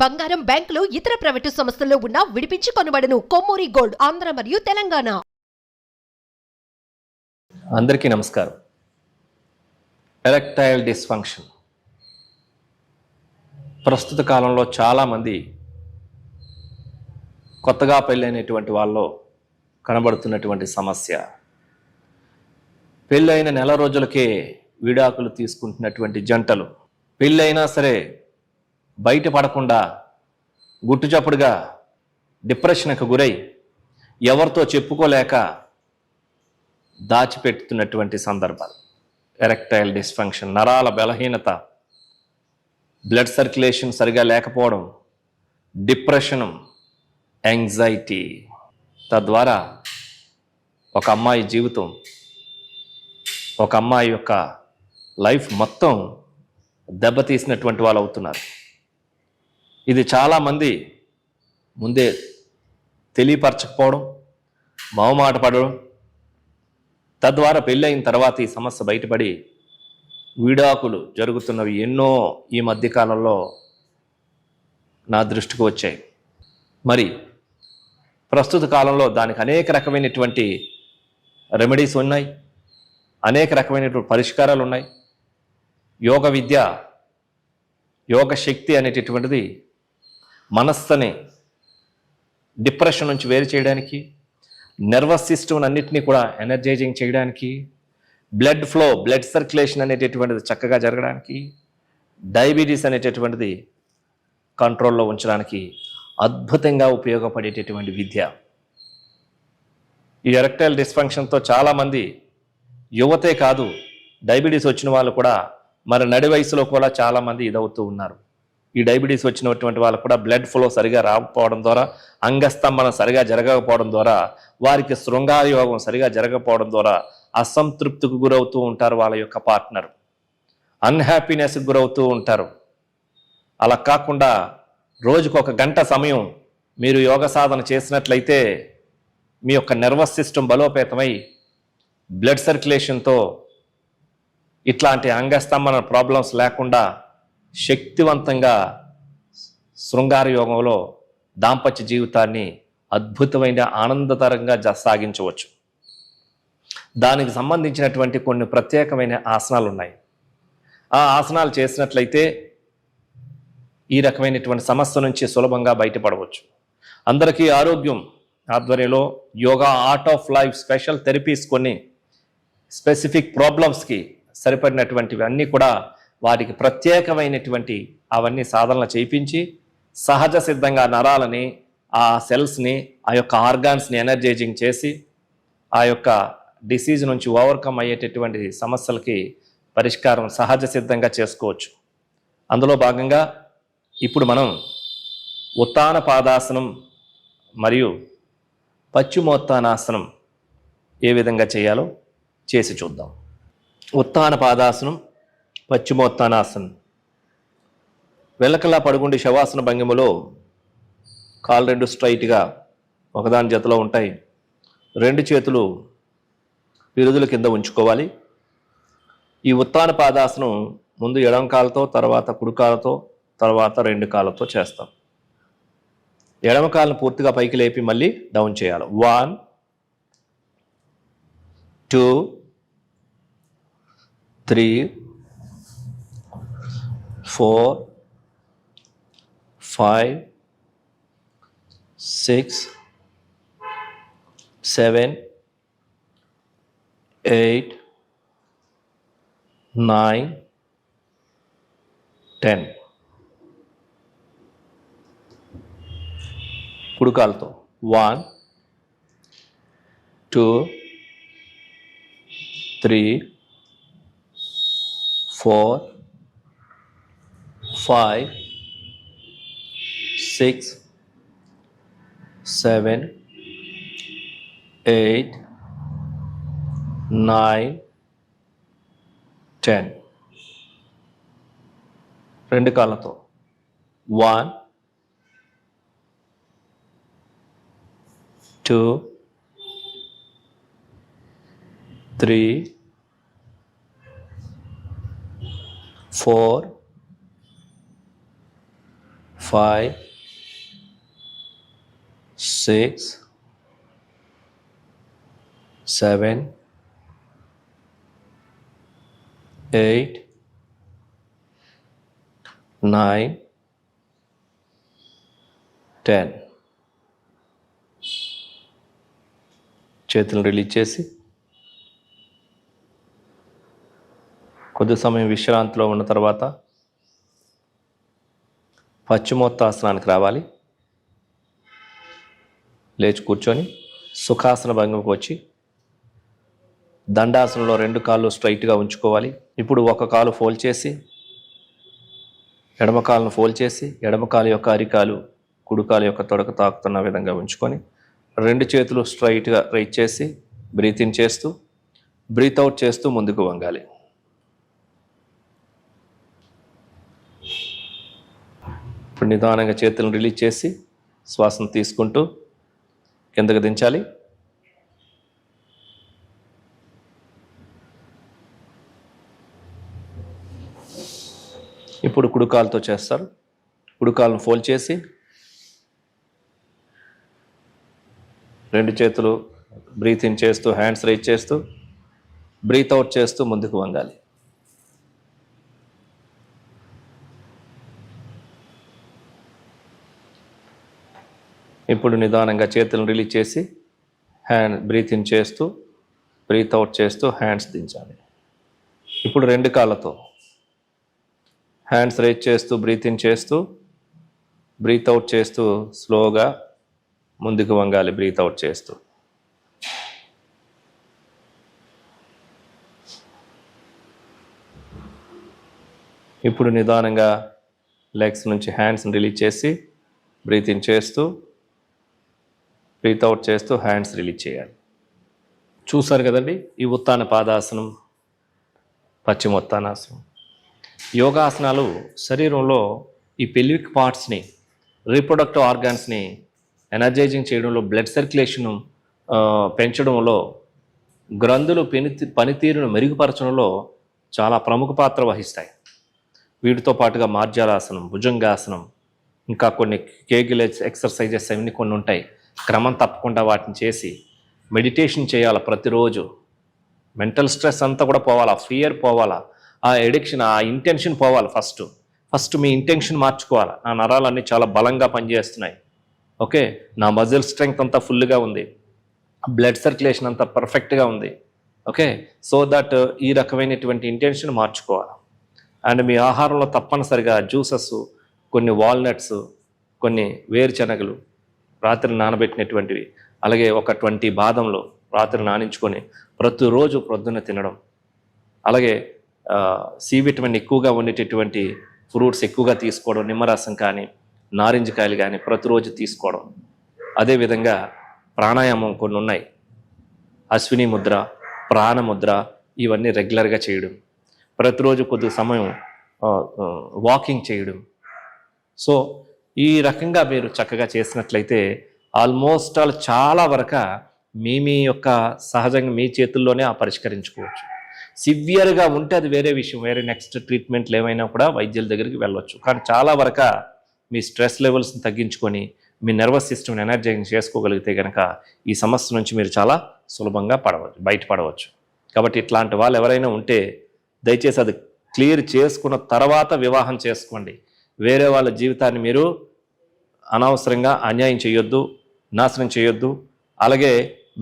బంగారం బ్యాంకులు ఇతర ప్రైవేటు సంస్థల్లో ఉన్న విడిపించి కొనబడను. కొమ్మూరి గోల్డ్ ఆంధ్ర మరియు తెలంగాణ. అందరికీ నమస్కారం. ఎరెక్టైల్ డిస్ఫంక్షన్ ప్రస్తుత కాలంలో చాలామంది కొత్తగా పెళ్ళైనటువంటి వాళ్ళలో కనబడుతున్నటువంటి సమస్య. పెళ్ళైన నెల రోజులకే విడాకులు తీసుకుంటున్నటువంటి జంటలు, పెళ్ళైనా సరే బయటపడకుండా గుట్టుచప్పుడుగా డిప్రెషన్కు గురై ఎవరితో చెప్పుకోలేక దాచిపెట్టుతున్నటువంటి సందర్భాలు. ఎరెక్టైల్ డిస్ఫంక్షన్, నరాల బలహీనత, బ్లడ్ సర్క్యులేషన్ సరిగా లేకపోవడం, డిప్రెషను, యాంగ్జైటీ, తద్వారా ఒక అమ్మాయి జీవితం, ఒక అమ్మాయి యొక్క లైఫ్ మొత్తం దెబ్బతీసినటువంటి వాళ్ళు అవుతున్నారు. ఇది చాలామంది ముందే తెలియపరచకపోవడం, మొహమాట పడడం, తద్వారా పెళ్ళైన తర్వాత ఈ సమస్య బయటపడి విడాకులు జరుగుతున్నవి ఎన్నో ఈ మధ్యకాలంలో నా దృష్టికి వచ్చాయి. మరి ప్రస్తుత కాలంలో దానికి అనేక రకమైనటువంటి రెమెడీస్ ఉన్నాయి, అనేక రకమైనటువంటి పరిష్కారాలు ఉన్నాయి. యోగ విద్య, యోగ శక్తి అనేటటువంటిది మనస్సుని డిప్రెషన్ నుంచి వేరు చేయడానికి, నర్వస్ సిస్టమ్ అన్నిటినీ కూడా ఎనర్జైజింగ్ చేయడానికి, బ్లడ్ ఫ్లో, బ్లడ్ సర్క్యులేషన్ అనేటటువంటిది చక్కగా జరగడానికి, డయాబెటీస్ అనేటటువంటిది కంట్రోల్లో ఉంచడానికి అద్భుతంగా ఉపయోగపడేటటువంటి విద్య. ఈ ఎరెక్టైల్ డిస్ఫంక్షన్తో చాలామంది యువతే కాదు, డయాబెటీస్ వచ్చిన వాళ్ళు కూడా మరి నడి వయసులో కూడా చాలామంది ఇదవుతూ ఉన్నారు. ఈ డయాబెటీస్ వచ్చినటువంటి వాళ్ళు కూడా బ్లడ్ ఫ్లో సరిగా రాకపోవడం ద్వారా, అంగస్తంభన సరిగా జరగకపోవడం ద్వారా, వారికి శృంగార యోగం సరిగా జరగకపోవడం ద్వారా అసంతృప్తికి గురవుతూ ఉంటారు. వాళ్ళ యొక్క పార్ట్నర్ అన్హ్యాపీనెస్కి గురవుతూ ఉంటారు. అలా కాకుండా రోజుకు 1 గంట సమయం మీరు యోగ సాధన చేసినట్లయితే మీ యొక్క నర్వస్ సిస్టమ్ బలోపేతమై బ్లడ్ సర్క్యులేషన్తో ఇట్లాంటి అంగస్తంభన ప్రాబ్లమ్స్ లేకుండా శక్తివంతంగా శృంగార యోగంలో దాంపత్య జీవితాన్ని అద్భుతమైన ఆనందకరంగా సాగించవచ్చు. దానికి సంబంధించినటువంటి కొన్ని ప్రత్యేకమైన ఆసనాలు ఉన్నాయి. ఆ ఆసనాలు చేసినట్లయితే ఈ రకమైనటువంటి సమస్య నుంచి సులభంగా బయటపడవచ్చు. అందరికీ ఆరోగ్యం ఆధ్వర్యంలో yoga art of life special therapies, కొన్ని స్పెసిఫిక్ ప్రాబ్లమ్స్కి సరిపడినటువంటివి అన్నీ కూడా వాటికి ప్రత్యేకమైనటువంటి అవన్నీ సాధనలు చేయించి సహజ సిద్ధంగా నరాలని, ఆ సెల్స్ని, ఆ యొక్క ఆర్గాన్స్ని ఎనర్జైజింగ్ చేసి ఆ యొక్క డిసీజ్ నుంచి ఓవర్కమ్ అయ్యేటటువంటి సమస్యలకి పరిష్కారం సహజ సిద్ధంగా చేసుకోవచ్చు. అందులో భాగంగా ఇప్పుడు మనం ఉత్తాన పాదాసనం మరియు పశ్చిమోత్తానాసనం ఏ విధంగా చేయాలో చేసి చూద్దాం. ఉత్తాన పాదాసనం, పశ్చిమోత్తానాసనం. వెల్లకల్లా పడుగుండి శవాసన భంగిమలో కాళ్ళు 2 స్ట్రైట్గా ఒకదాని జతలో ఉంటాయి. 2 చేతులు పిరుదుల కింద ఉంచుకోవాలి. ఈ ఉత్తాన పాదాసనం ముందు ఎడమ కాలుతో, తర్వాత కుడి కాలుతో, తర్వాత 2 కాళ్ళతో చేస్తాం. ఎడమ కాళ్ళను పూర్తిగా పైకి లేపి మళ్ళీ డౌన్ చేయాలి. 1 2 3 4 5 6 7 8 9 10. కుడి కాలుతో 1 2 3 4 5 6 7 8 9 10. 2 కాళ్ళతో 1 2 3 4 5, 6, 7, 8, 9, 10. చేతులను రిలీజ్ చేసి కొద్ది సమయం విశ్రాంతిలో ఉన్న తర్వాత పశ్చిమోత్తాసనానికి రావాలి. లేచి కూర్చొని సుఖాసన భంగిమకు వచ్చి దండాసనంలో 2 కాళ్ళు స్ట్రైట్గా ఉంచుకోవాలి. ఇప్పుడు ఒక కాలు ఫోల్డ్ చేసి ఎడమ కాలును ఫోల్డ్ చేసి ఎడమ కాలు యొక్క అరికాలు కుడి కాలు యొక్క తొడక తాకుతున్న విధంగా ఉంచుకొని 2 చేతులు స్ట్రైట్గా రైట్ చేసి బ్రీత్ ఇన్ చేస్తూ బ్రీత్ అవుట్ చేస్తూ ముందుకు వంగాలి. ఇప్పుడు నిదానంగా చేతులను రిలీజ్ చేసి శ్వాసను తీసుకుంటూ కిందకు దించాలి. ఇప్పుడు కుడికాలుతో చేస్తారు. కుడికాలను ఫోల్డ్ చేసి 2 చేతులు బ్రీత్ ఇన్ చేస్తూ హ్యాండ్స్ రైజ్ చేస్తూ బ్రీత్ అవుట్ చేస్తూ ముందుకు వంగాలి. ఇప్పుడు నిదానంగా చేతులను రిలీజ్ చేసి బ్రీత్ ఇన్ చేస్తూ బ్రీత్ అవుట్ చేస్తూ హ్యాండ్స్ దించాలి. ఇప్పుడు 2 కాళ్ళతో హ్యాండ్స్ రైజ్ చేస్తూ బ్రీత్ ఇన్ చేస్తూ బ్రీత్ అవుట్ చేస్తూ స్లోగా ముందుకు వంగాలి. బ్రీత్ అవుట్ చేస్తూ ఇప్పుడు నిదానంగా లెగ్స్ నుంచి హ్యాండ్స్ని రిలీజ్ చేసి బ్రీత్ ఇన్ చేస్తూ బ్రీత్ అవుట్ చేస్తూ హ్యాండ్స్ రిలీజ్ చేయాలి. చూసారు కదండి, ఈ ఉత్తాన పాదాసనం, పశ్చిమోత్తానాసనం. యోగాసనాలు శరీరంలో ఈ పెల్విక్ పార్ట్స్ని, రీప్రొడక్టివ్ ఆర్గాన్స్ని ఎనర్జైజింగ్ చేయడంలో, బ్లడ్ సర్క్యులేషన్ పెంచడంలో, గ్రంథులు పనితీరును మెరుగుపరచడంలో చాలా ప్రముఖ పాత్ర వహిస్తాయి. వీటితో పాటుగా మార్జాలాసనం, భుజంగాసనం, ఇంకా కొన్ని కేగిల్ ఎక్సర్సైజెస్ అవన్నీ కొన్ని ఉంటాయి. క్రమం తప్పకుండా వాటిని చేసి మెడిటేషన్ చేయాలి ప్రతిరోజు. మెంటల్ స్ట్రెస్ అంతా కూడా పోవాలా, ఫియర్ పోవాలా, ఆ ఎడిక్షన్, ఆ ఇంటెన్షన్ పోవాలి. ఫస్ట్ మీ ఇంటెన్షన్ మార్చుకోవాలి. నా నరాలన్నీ చాలా బలంగా పనిచేస్తున్నాయి, ఓకే, నా మజిల్ స్ట్రెంగ్త్ అంతా ఫుల్గా ఉంది, బ్లడ్ సర్క్యులేషన్ అంతా పర్ఫెక్ట్గా ఉంది, ఓకే. సో దట్ ఈ రకమైనటువంటి ఇంటెన్షన్ మార్చుకోవాలి. అండ్ మీ ఆహారంలో తప్పనిసరిగా జ్యూసెస్, కొన్ని వాల్నట్స్, కొన్ని వేరుశనగలు రాత్రి నానబెట్టినటువంటివి, అలాగే ఒక 20 బాదంలు రాత్రి నానించుకొని ప్రతిరోజు ప్రొద్దున తినడం, అలాగే సి విటమిన్ ఎక్కువగా ఉండేటటువంటి ఫ్రూట్స్ ఎక్కువగా తీసుకోవడం, నిమ్మరసం కానీ నారింజకాయలు కానీ ప్రతిరోజు తీసుకోవడం. అదేవిధంగా ప్రాణాయామం కొన్ని ఉన్నాయి, అశ్విని ముద్ర, ప్రాణముద్ర, ఇవన్నీ రెగ్యులర్గా చేయడం, ప్రతిరోజు కొద్ది సమయం వాకింగ్ చేయడం. సో ఈ రకంగా మీరు చక్కగా చేసినట్లయితే ఆల్మోస్ట్ చాలా వరకు మీ యొక్క సహజంగా మీ చేతుల్లోనే పరిష్కరించుకోవచ్చు. సివియర్గా ఉంటే అది వేరే విషయం, వేరే నెక్స్ట్ ట్రీట్మెంట్లు ఏమైనా కూడా వైద్యుల దగ్గరికి వెళ్ళవచ్చు. కానీ చాలా వరకు మీ స్ట్రెస్ లెవెల్స్ని తగ్గించుకొని మీ నర్వస్ సిస్టమ్ని ఎనర్జైజింగ్ చేసుకోగలిగితే కనుక ఈ సమస్య నుంచి మీరు చాలా సులభంగా బయటపడవచ్చు. కాబట్టి ఇట్లాంటి వాళ్ళు ఎవరైనా ఉంటే దయచేసి అది క్లియర్ చేసుకున్న తర్వాత వివాహం చేసుకోండి. వేరే వాళ్ళ జీవితాన్ని మీరు అనవసరంగా అన్యాయం చేయొద్దు, నాశనం చేయొద్దు. అలాగే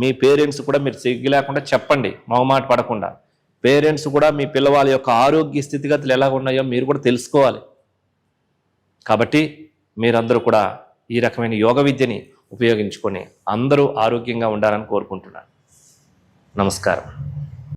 మీ పేరెంట్స్ కూడా మీరు సిగ్గు లేకుండా చెప్పండి, మొహమాట పడకుండా. పేరెంట్స్ కూడా మీ పిల్లవాళ్ళ యొక్క ఆరోగ్య స్థితిగతులు ఎలా ఉన్నాయో మీరు కూడా తెలుసుకోవాలి. కాబట్టి మీరందరూ కూడా ఈ రకమైన యోగ విద్యని ఉపయోగించుకొని అందరూ ఆరోగ్యంగా ఉండాలని కోరుకుంటున్నాను. నమస్కారం.